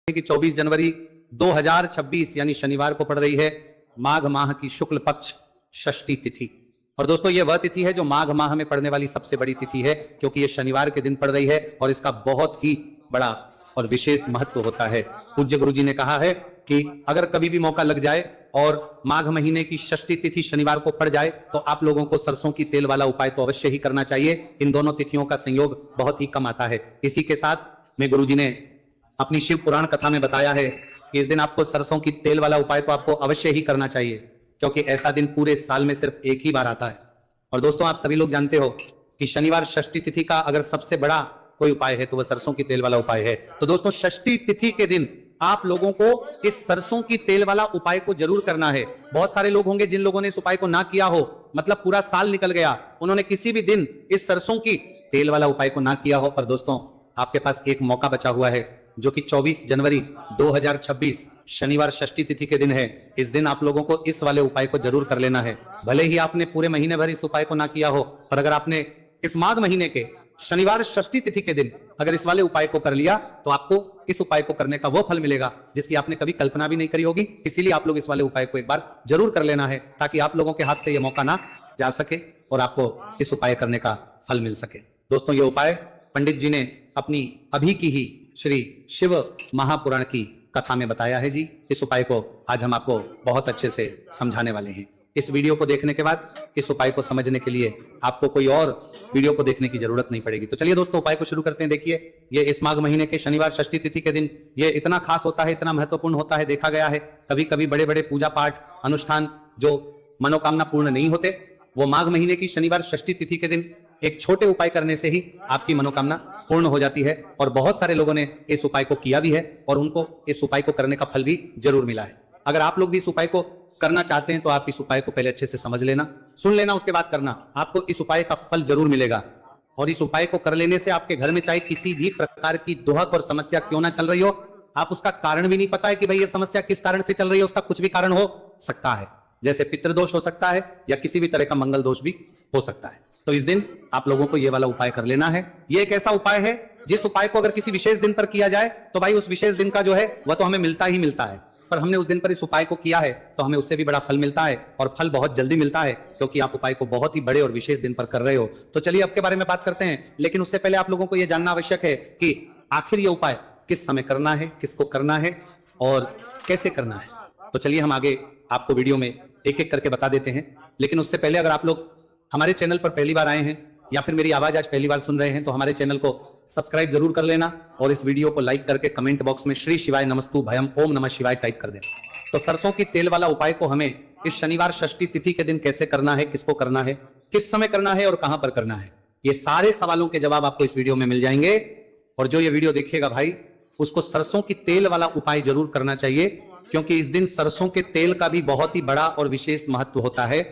कि 24 जनवरी 2026 यानी शनिवार को पड़ रही है माघ माह की शुक्ल पक्ष षष्ठी तिथि। और दोस्तों ये वह तिथि है जो माघ माह में पड़ने वाली सबसे बड़ी तिथि है, क्योंकि ये शनिवार के दिन पड़ रही है और इसका बहुत ही बड़ा और विशेष महत्व होता है। पूज्य गुरु जी ने कहा है कि अगर कभी भी मौका लग जाए और माघ महीने की षष्ठी तिथि शनिवार को पड़ जाए तो आप लोगों को सरसों की तेल वाला उपाय तो अवश्य ही करना चाहिए। इन दोनों तिथियों का संयोग बहुत ही कम आता है। इसी के साथ में गुरु जी ने अपनी शिव पुराण कथा में बताया है कि इस दिन आपको सरसों की तेल वाला उपाय तो आपको अवश्य ही करना चाहिए, क्योंकि ऐसा दिन पूरे साल में सिर्फ एक ही बार आता है। और दोस्तों आप सभी लोग जानते हो कि शनिवार षष्ठी तिथि का अगर सबसे बड़ा कोई उपाय है तो वह सरसों की तेल वाला उपाय है। तो दोस्तों षष्ठी तिथि के दिन आप लोगों को इस सरसों की तेल वाला उपाय को जरूर करना है। बहुत सारे लोग होंगे जिन लोगों ने इस उपाय को ना किया हो, मतलब पूरा साल निकल गया, उन्होंने किसी भी दिन इस सरसों की तेल वाला उपाय को ना किया हो। पर दोस्तों आपके पास एक मौका बचा हुआ है, जो कि 24 जनवरी 2026 शनिवार षष्ठी तिथि के दिन है। इस दिन आप लोगों को इस वाले उपाय को जरूर कर लेना है। भले ही आपने पूरे महीने भर इस उपाय को ना किया हो, पर अगर आपने इस माघ महीने के शनिवार षष्ठी तिथि के दिन अगर इस वाले उपाय को कर लिया तो आपको इस उपाय को करने का वो फल मिलेगा जिसकी आपने कभी कल्पना भी नहीं करी होगी। इसीलिए आप लोग इस वाले उपाय को एक बार जरूर कर लेना है, ताकि आप लोगों के हाथ से यह मौका ना जा सके और आपको इस उपाय करने का फल मिल सके। दोस्तों ये उपाय पंडित जी ने अपनी अभी की ही श्री शिव महापुराण की कथा में बताया है जी। इस उपाय को आज हम आपको बहुत अच्छे से समझाने वाले हैं। इस वीडियो को देखने के बाद इस उपाय को समझने के लिए आपको कोई और वीडियो को देखने की जरूरत नहीं पड़ेगी। तो चलिए दोस्तों उपाय को शुरू करते हैं। देखिए ये इस माघ महीने के शनिवार षष्ठी तिथि के दिन ये इतना खास होता है, इतना महत्वपूर्ण होता है। देखा गया है कभी कभी बड़े बड़े पूजा पाठ अनुष्ठान जो मनोकामना पूर्ण नहीं होते, वो माघ महीने की शनिवार षष्ठी तिथि के दिन एक छोटे उपाय करने से ही आपकी मनोकामना पूर्ण हो जाती है। और बहुत सारे लोगों ने इस उपाय को किया भी है और उनको इस उपाय को करने का फल भी जरूर मिला है। अगर आप लोग भी इस उपाय को करना चाहते हैं तो आप इस उपाय को पहले अच्छे से समझ लेना, सुन लेना, उसके बाद करना। आपको इस उपाय का फल जरूर मिलेगा। और इस उपाय को कर लेने से आपके घर में चाहे किसी भी प्रकार की दुहक और समस्या क्यों ना चल रही हो, आप उसका कारण भी नहीं पता है कि भाई ये समस्या किस कारण से चल रही है, उसका कुछ भी कारण हो सकता है। जैसे पितृदोष हो सकता है या किसी भी तरह का मंगल दोष भी हो सकता है। तो इस दिन आप लोगों को ये वाला उपाय कर लेना है। ये एक ऐसा उपाय है जिस उपाय को अगर किसी विशेष दिन पर किया जाए तो भाई उस विशेष दिन का जो है वह तो हमें मिलता ही मिलता है, पर हमने उस दिन पर इस उपाय को किया है तो हमें उससे भी बड़ा फल मिलता है। और फल बहुत जल्दी मिलता है, क्योंकि आप उपाय को बहुत ही बड़े और विशेष दिन पर कर रहे हो। तो चलिए अब के बारे में बात करते हैं, लेकिन उससे पहले आप लोगों को यह जानना आवश्यक है कि आखिर ये उपाय किस समय करना है, किसको करना है और कैसे करना है। तो चलिए हम आगे आपको वीडियो में एक एक करके बता देते हैं। लेकिन उससे पहले अगर आप लोग हमारे चैनल पर पहली बार आए हैं या फिर मेरी आवाज आज पहली बार सुन रहे हैं तो हमारे चैनल को सब्सक्राइब जरूर कर लेना और इस वीडियो को लाइक करके कमेंट बॉक्स में श्री शिवाय नमस्तु भयम ओम नमः शिवाय टाइप कर देना। तो सरसों की तेल वाला उपाय को हमें इस शनिवार षष्ठी तिथि के दिन कैसे करना है, किसको करना है, किस समय करना है और कहां पर करना है, ये सारे सवालों के जवाब आपको इस वीडियो में मिल जाएंगे। और जो ये वीडियो देखेगा भाई उसको सरसों की तेल वाला उपाय जरूर करना चाहिए, क्योंकि इस दिन सरसों के तेल का भी बहुत ही बड़ा और विशेष महत्व होता है।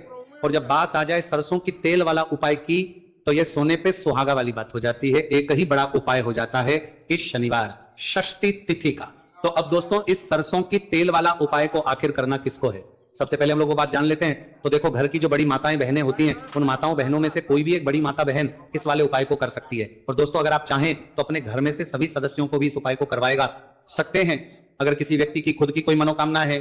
और जब बात आ जाए सरसों की तेल वाला उपाय की तो यह सोने पे सुहागा वाली बात हो जाती है। एक ही बड़ा उपाय हो जाता है इस शनिवार षष्ठी तिथि का। तो अब दोस्तों इस सरसों की तेल वाला उपाय को आखिर करना किसको है, सबसे पहले हम लोग वो बात जान लेते हैं। तो देखो घर की जो बड़ी माताएं बहनें होती हैं, उन माताओं बहनों में से कोई भी एक बड़ी माता बहन इस वाले उपाय को कर सकती है। और दोस्तों अगर आप चाहें तो अपने घर में से सभी सदस्यों को भी इस उपाय को करवाएगा सकते हैं। अगर किसी व्यक्ति की खुद की कोई मनोकामना है,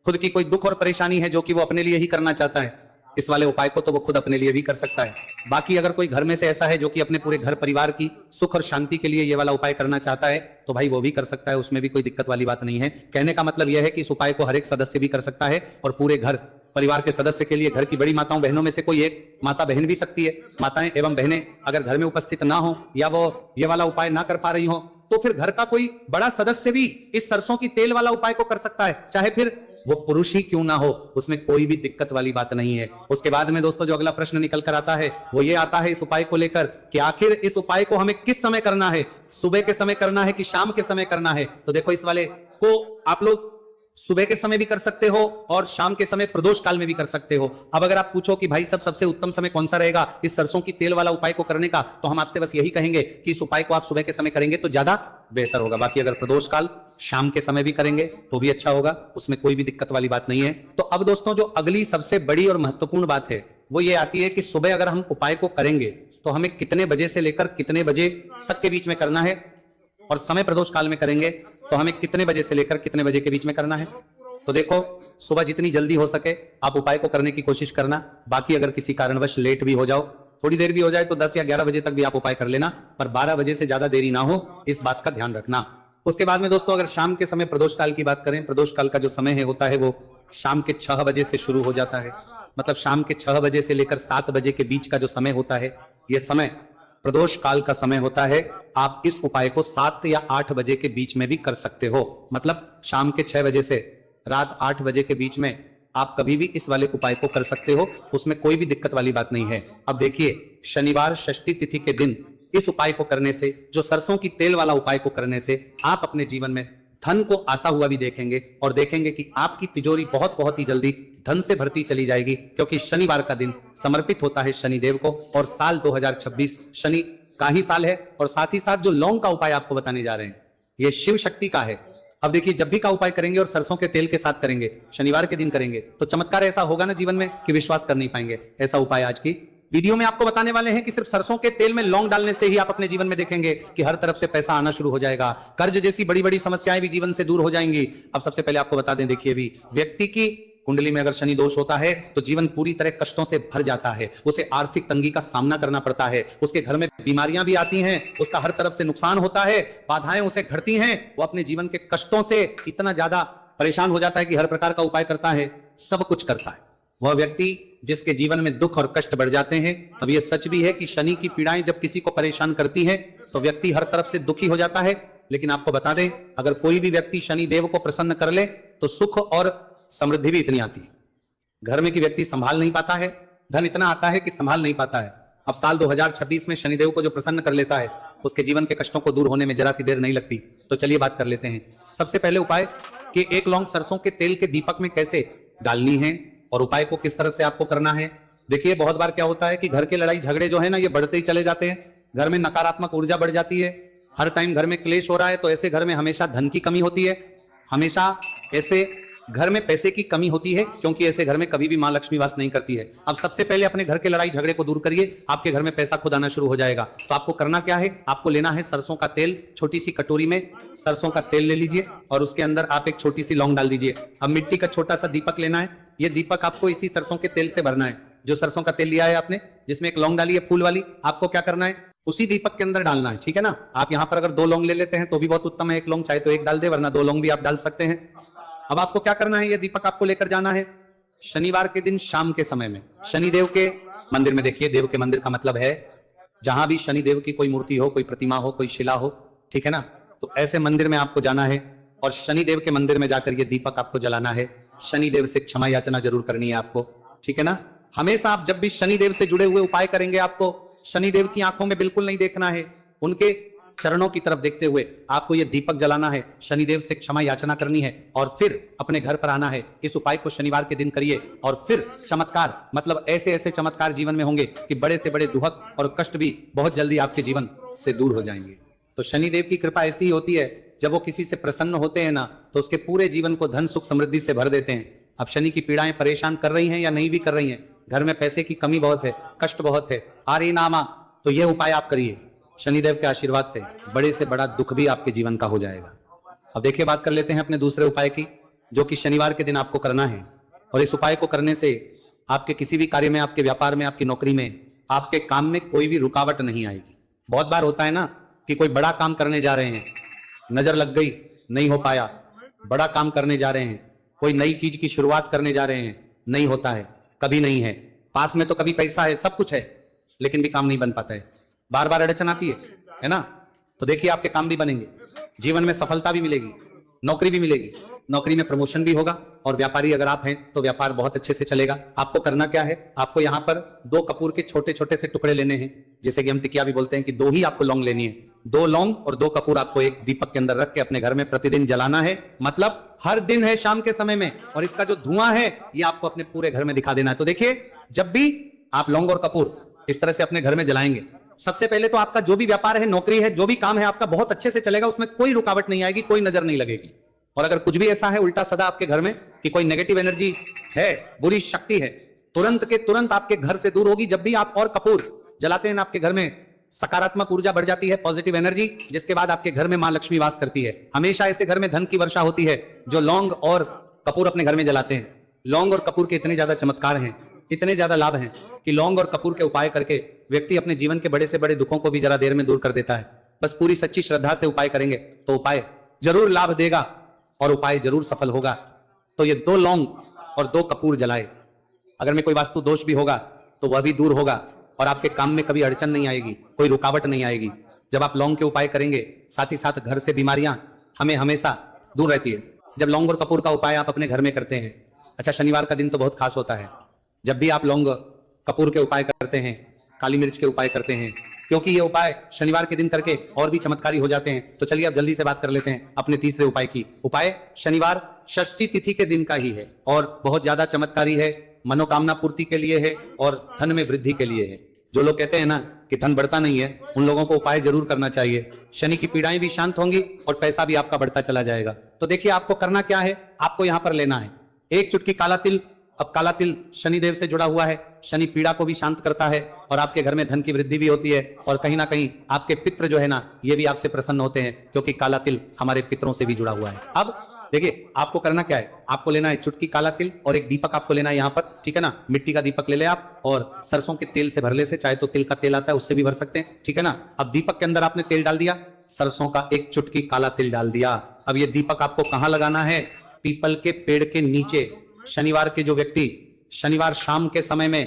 खुद की कोई दुख और परेशानी है जो कि वो अपने लिए ही करना चाहता है इस वाले उपाय को, तो वो खुद अपने लिए भी कर सकता है। बाकी अगर कोई घर में से ऐसा है जो कि अपने पूरे घर परिवार की सुख और शांति के लिए ये वाला उपाय करना चाहता है तो भाई वो भी कर सकता है, उसमें भी कोई दिक्कत वाली बात नहीं है। कहने का मतलब यह है कि इस उपाय को हर एक सदस्य भी कर सकता है और पूरे घर परिवार के सदस्य के लिए घर की बड़ी माताओं बहनों में से कोई एक माता बहन भी सकती है। माताएं एवं बहनें अगर घर में उपस्थित ना हो या वो ये वाला उपाय ना कर पा रही हो तो फिर घर का कोई बड़ा सदस्य भी इस सरसों की तेल वाला उपाय को कर सकता है, चाहे फिर वो पुरुष ही क्यों ना हो, उसमें कोई भी दिक्कत वाली बात नहीं है। उसके बाद में दोस्तों जो अगला प्रश्न निकल कर आता है वो ये आता है इस उपाय को लेकर कि आखिर इस उपाय को हमें किस समय करना है, सुबह के समय करना है कि शाम के समय करना है। तो देखो इस वाले को आप लोग सुबह के समय भी कर सकते हो और शाम के समय प्रदोष काल में भी कर सकते हो। अब अगर आप पूछो कि भाई सब सबसे उत्तम समय कौन सा रहेगा इस सरसों की तेल वाला उपाय को करने का, तो हम आपसे बस यही कहेंगे कि इस उपाय को आप सुबह के समय करेंगे तो ज्यादा बेहतर होगा। बाकी अगर प्रदोष काल शाम के समय भी करेंगे तो भी अच्छा होगा, उसमें कोई भी दिक्कत वाली बात नहीं है। तो अब दोस्तों जो अगली सबसे बड़ी और महत्वपूर्ण बात है वो ये आती है कि सुबह अगर हम उपाय को करेंगे तो हमें कितने बजे से लेकर कितने बजे तक के बीच में करना है और समय प्रदोष काल में करेंगे तो हमें कितने बजे से लेकर कितने बजे के बीच में करना है? तो देखो, सुबह जितनी जल्दी हो सके आप उपाय को करने की कोशिश करना। बाकी अगर किसी कारणवश लेट भी हो जाओ, थोड़ी देर भी हो जाए, तो 10 या 11 बजे तक भी आप उपाय कर लेना, पर 12 बजे से ज्यादा देरी ना हो, इस बात का ध्यान रखना। उसके बाद में दोस्तों, अगर शाम के समय प्रदोष काल की बात करें, प्रदोष काल का जो समय है होता है वो शाम के 6 बजे से शुरू हो जाता है। मतलब शाम के 6 बजे से लेकर 7 बजे के बीच का जो समय होता है, यह समय प्रदोष काल का समय होता है। आप इस उपाय को 7 या 8 बजे के बीच में भी कर सकते हो। मतलब शाम के 6 बजे से रात 8 बजे के बीच में आप कभी भी इस वाले उपाय को कर सकते हो, उसमें कोई भी दिक्कत वाली बात नहीं है। अब देखिए, शनिवार षष्ठी तिथि के दिन इस उपाय को करने से, जो सरसों की तेल वाला उपाय को करने से, आप अपने जीवन में धन को आता हुआ भी देखेंगे और देखेंगे कि आपकी तिजोरी बहुत ही जल्दी धन से भरती चली जाएगी, क्योंकि शनिवार का दिन समर्पित होता है शनिदेव को और साल 2026 शनि का ही साल है। और साथ ही साथ जो लौंग का उपाय आपको बताने जा रहे हैं, ये शिव शक्ति का है। अब देखिए, जब भी का उपाय करेंगे और सरसों के तेल के साथ करेंगे, शनिवार के दिन करेंगे, तो चमत्कार ऐसा होगा ना जीवन में कि विश्वास कर नहीं पाएंगे। ऐसा उपाय आज की वीडियो में आपको बताने वाले हैं कि सिर्फ सरसों के तेल में लौंग डालने से ही आप अपने जीवन में देखेंगे कि हर तरफ से पैसा आना शुरू हो जाएगा, कर्ज जैसी बड़ी बड़ी समस्याएं भी जीवन से दूर हो जाएंगी। अब सबसे पहले आपको बता दें, देखिए, भी व्यक्ति की कुंडली में अगर शनि दोष होता है तो जीवन पूरी तरह कष्टों से भर जाता है, उसे आर्थिक तंगी का सामना करना पड़ता है, उसके घर में बीमारियां भी आती हैं, उसका हर तरफ से नुकसान होता है, बाधाएं उसे घटती हैं, वो अपने जीवन के कष्टों से इतना ज्यादा परेशान हो जाता है कि हर प्रकार का उपाय करता है, सब कुछ करता है। वह व्यक्ति जिसके जीवन में दुख और कष्ट बढ़ जाते हैं। अब यह सच भी है कि शनि की पीड़ाएं जब किसी को परेशान करती है तो व्यक्ति हर तरफ से दुखी हो जाता है। लेकिन आपको बता दें, अगर कोई भी व्यक्ति शनि देव को प्रसन्न कर ले तो सुख और समृद्धि भी इतनी आती है। घर में की व्यक्ति संभाल नहीं पाता है, धन इतना आता है कि संभाल नहीं पाता है। अब साल 2026 में शनिदेव को जो प्रसन्न कर लेता है, उसके जीवन के कष्टों को दूर होने में जरा सी देर नहीं लगती। तो चलिए बात कर लेते हैं। सबसे पहले उपाय कि 1 लौंग सरसों के तेल के दीपक में कैसे डालनी है और उपाय को किस तरह से आपको करना है। देखिए, बहुत बार क्या होता है कि घर के लड़ाई झगड़े जो है ना, ये बढ़ते ही चले जाते हैं, घर में नकारात्मक ऊर्जा बढ़ जाती है, हर टाइम घर में क्लेश हो रहा है, तो ऐसे घर में हमेशा धन की कमी होती है, हमेशा ऐसे घर में पैसे की कमी होती है, क्योंकि ऐसे घर में कभी भी मां लक्ष्मी वास नहीं करती है। अब सबसे पहले अपने घर के लड़ाई झगड़े को दूर करिए, आपके घर में पैसा खुद आना शुरू हो जाएगा। तो आपको करना क्या है, आपको लेना है सरसों का तेल। छोटी सी कटोरी में सरसों का तेल ले लीजिए और उसके अंदर आप एक छोटी सी लौंग डाल दीजिए। अब मिट्टी का छोटा सा दीपक लेना है, ये दीपक आपको इसी सरसों के तेल से भरना है। जो सरसों का तेल लिया है आपने, जिसमें एक लौंग डाली है फूल वाली, आपको क्या करना है, उसी दीपक के अंदर डालना है, ठीक है ना। आप यहाँ पर अगर 2 लौंग ले लेते हैं तो भी बहुत उत्तम है, 1 लौंग चाहे तो 1 डाल दे, वरना 2 लौंग भी आप डाल सकते हैं। अब आपको क्या करना है, ये दीपक आपको लेकर जाना है शनिवार के दिन शाम के समय में शनिदेव के मंदिर में। देखिए, देव के मंदिर का मतलब है जहां भी शनिदेव की कोई मूर्ति हो, कोई प्रतिमा हो, कोई शिला हो, ठीक है ना, तो ऐसे मंदिर में आपको जाना है और शनिदेव के मंदिर में जाकर ये दीपक आपको जलाना है। शनिदेव से क्षमा याचना जरूर करनी है आपको, ठीक है ना। हमेशा आप जब भी शनिदेव से जुड़े हुए उपाय करेंगे, आपको शनिदेव की आंखों में बिल्कुल नहीं देखना है, उनके चरणों की तरफ देखते हुए आपको यह दीपक जलाना है, शनिदेव से क्षमा याचना करनी है और फिर अपने घर पर आना है। इस उपाय को शनिवार के दिन करिए और फिर चमत्कार, मतलब ऐसे ऐसे चमत्कार जीवन में होंगे कि बड़े से बड़े दुख और कष्ट भी बहुत जल्दी आपके जीवन से दूर हो जाएंगे। तो शनिदेव की कृपा ऐसी ही होती है, जब वो किसी से प्रसन्न होते हैं ना, तो उसके पूरे जीवन को धन सुख समृद्धि से भर देते हैं। अब शनि की पीड़ाएं परेशान कर रही हैं या नहीं भी कर रही हैं, घर में पैसे की कमी बहुत है, कष्ट बहुत है, आ रही नामा, तो यह उपाय आप करिए, शनिदेव के आशीर्वाद से बड़ा दुख भी आपके जीवन का हो जाएगा। अब देखिए, बात कर लेते हैं अपने दूसरे उपाय की, जो कि शनिवार के दिन आपको करना है। और इस उपाय को करने से आपके किसी भी कार्य में, आपके व्यापार में, आपकी नौकरी में, आपके काम में कोई भी रुकावट नहीं आएगी। बहुत बार होता है ना कि कोई बड़ा काम करने जा रहे हैं, नजर लग गई, नहीं हो पाया, बड़ा काम करने जा रहे हैं, कोई नई चीज की शुरुआत करने जा रहे हैं, नहीं होता है, कभी नहीं है, पास में तो कभी पैसा है, सब कुछ है, लेकिन भी काम नहीं बन पाता है, बार बार अड़चन आती है ना। तो देखिए, आपके काम भी बनेंगे, जीवन में सफलता भी मिलेगी, नौकरी भी मिलेगी, नौकरी में प्रमोशन भी होगा, और व्यापारी अगर आप हैं तो व्यापार बहुत अच्छे से चलेगा। आपको करना क्या है, आपको यहाँ पर 2 कपूर के छोटे छोटे से टुकड़े लेने हैं, जैसे कि हम टिकिया भी बोलते हैं कि 2 ही आपको लौंग लेनी है। 2 लौंग और 2 कपूर आपको एक दीपक के अंदर रख के अपने घर में प्रतिदिन जलाना है, मतलब हर दिन है शाम के समय में, और इसका जो धुआं है ये आपको अपने पूरे घर में दिखा देना है। तो देखिए, जब भी आप लौंग और कपूर इस तरह से अपने घर में जलाएंगे, सबसे पहले तो आपका जो भी व्यापार है, नौकरी है, जो भी काम है आपका बहुत अच्छे से चलेगा, उसमें कोई रुकावट नहीं आएगी, कोई नजर नहीं लगेगी। और अगर कुछ भी ऐसा है उल्टा सदा आपके घर में कि कोई नेगेटिव एनर्जी है, बुरी शक्ति है, तुरंत के तुरंत आपके घर से दूर होगी। जब भी आप और कपूर जलाते हैं ना आपके घर में, सकारात्मक ऊर्जा बढ़ जाती है, पॉजिटिव एनर्जी, जिसके बाद आपके घर में मां लक्ष्मी वास करती है। हमेशा ऐसे घर में धन की वर्षा होती है जो लौंग और कपूर अपने घर में जलाते हैं। लौंग और कपूर के इतने ज्यादा चमत्कार हैं, इतने ज्यादा लाभ हैं कि लौंग और कपूर के उपाय करके व्यक्ति अपने जीवन के बड़े से बड़े दुखों को भी जरा देर में दूर कर देता है। बस पूरी सच्ची श्रद्धा से उपाय करेंगे तो उपाय जरूर लाभ देगा और उपाय जरूर सफल होगा। तो ये 2 लौंग और 2 कपूर जलाए। अगर में कोई वास्तु दोष भी होगा तो वह भी दूर होगा और आपके काम में कभी अड़चन नहीं आएगी, कोई रुकावट नहीं आएगी। जब आप लौंग के उपाय करेंगे, साथ ही साथ घर से बीमारियां हमें हमेशा दूर रहती है। जब लौंग और कपूर का उपाय आप अपने घर में करते हैं, अच्छा शनिवार का दिन तो बहुत खास होता है। जब भी आप लौंग कपूर के उपाय करते हैं, काली मिर्च के उपाय करते हैं, क्योंकि ये उपाय शनिवार के दिन करके और भी चमत्कारी हो जाते हैं। तो चलिए अब जल्दी से बात कर लेते हैं अपने तीसरे उपाय की। उपाय शनिवार षष्ठी तिथि के दिन का ही है और बहुत ज्यादा चमत्कारी है, मनोकामना पूर्ति के लिए है और धन में वृद्धि के लिए है। जो लोग कहते हैं ना कि धन बढ़ता नहीं है, उन लोगों को उपाय जरूर करना चाहिए। शनि की पीड़ाएं भी शांत होंगी और पैसा भी आपका बढ़ता चला जाएगा। तो देखिए आपको करना क्या है, आपको यहां पर लेना है 1 चुटकी काला तिल। अब काला तिल शनिदेव से जुड़ा हुआ है, शनि पीड़ा को भी शांत करता है और आपके घर में धन की वृद्धि भी होती है और कहीं ना कहीं आपके पितृ जो है ना, ये भी आपसे प्रसन्न होते हैं क्योंकि काला तिल हमारे पितरों से भी जुड़ा हुआ है। अब देखिए आपको करना क्या है, आपको लेना है चुटकी काला तिल और एक दीपक आपको लेना है यहाँ पर, ठीक है ना। मिट्टी का दीपक ले ले आप और सरसों के तेल से भर ले से, चाहे तो तिल का तेल आता है उससे भी भर सकते हैं, ठीक है ना। अब दीपक के अंदर आपने तेल डाल दिया, सरसों का 1 चुटकी काला तिल डाल दिया। अब ये दीपक आपको कहाँ लगाना है, पीपल के पेड़ के नीचे। शनिवार के जो व्यक्ति शनिवार शाम के समय में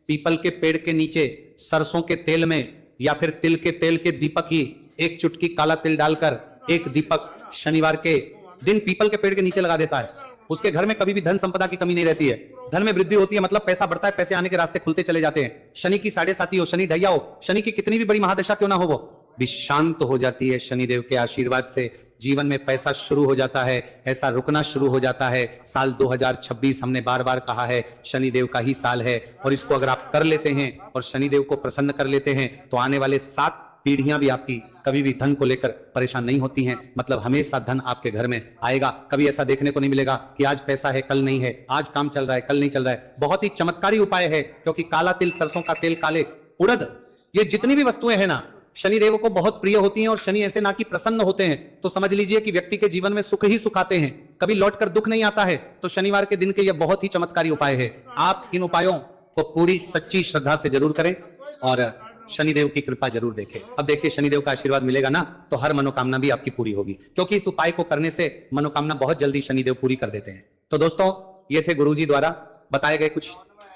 पीपल के पेड़ के नीचे सरसों के तेल में या फिर तिल के तेल के दीपक ही 1 चुटकी काला तिल डालकर एक दीपक शनिवार के दिन पीपल के पेड़ के नीचे लगा देता है, उसके घर में कभी भी धन संपदा की कमी नहीं रहती है, धन में वृद्धि होती है, मतलब पैसा बढ़ता है, पैसे आने के रास्ते खुलते चले जाते हैं। शनि की 7.5 हो, शनि ढैया हो, शनि की कितनी भी बड़ी महादशा क्यों ना हो, वो भी शांत हो जाती है शनिदेव के आशीर्वाद से। जीवन में पैसा शुरू हो जाता है, ऐसा रुकना शुरू हो जाता है। साल 2026 हमने बार बार कहा है शनिदेव का ही साल है और इसको अगर आप कर लेते हैं और शनिदेव को प्रसन्न कर लेते हैं तो आने वाले 7 पीढ़ियां भी आपकी कभी भी धन को लेकर परेशान नहीं होती हैं। मतलब हमेशा धन आपके घर में आएगा। कभी ऐसा देखने को नहीं मिलेगा कि आज पैसा है कल नहीं है, आज काम चल रहा है कल नहीं चल रहा है। बहुत ही चमत्कारी उपाय है क्योंकि काला तिल, सरसों का तेल, काले उड़द, ये जितनी भी वस्तुएं हैं ना शनिदेव को बहुत प्रिय होती हैं और शनि ऐसे ना कि प्रसन्न होते हैं तो समझ लीजिए कि व्यक्ति के जीवन में सुख ही सुख आते हैं, कभी लौटकर दुख नहीं आता है। तो शनिवार के दिन के ये बहुत ही चमत्कारी उपाय है। आप इन उपायों को पूरी सच्ची श्रद्धा से जरूर करें और शनिदेव की कृपा जरूर देखें। अब देखिए शनिदेव का आशीर्वाद मिलेगा ना तो हर मनोकामना भी आपकी पूरी होगी, क्योंकि इस उपाय को करने से मनोकामना बहुत जल्दी शनिदेव पूरी कर देते हैं। तो दोस्तों ये थे गुरुजी द्वारा बताए गए कुछ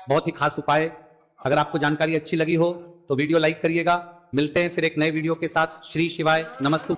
बहुत ही खास उपाय। अगर आपको जानकारी अच्छी लगी हो तो वीडियो लाइक करिएगा। मिलते हैं फिर एक नए वीडियो के साथ। श्री शिवाय नमस्तु।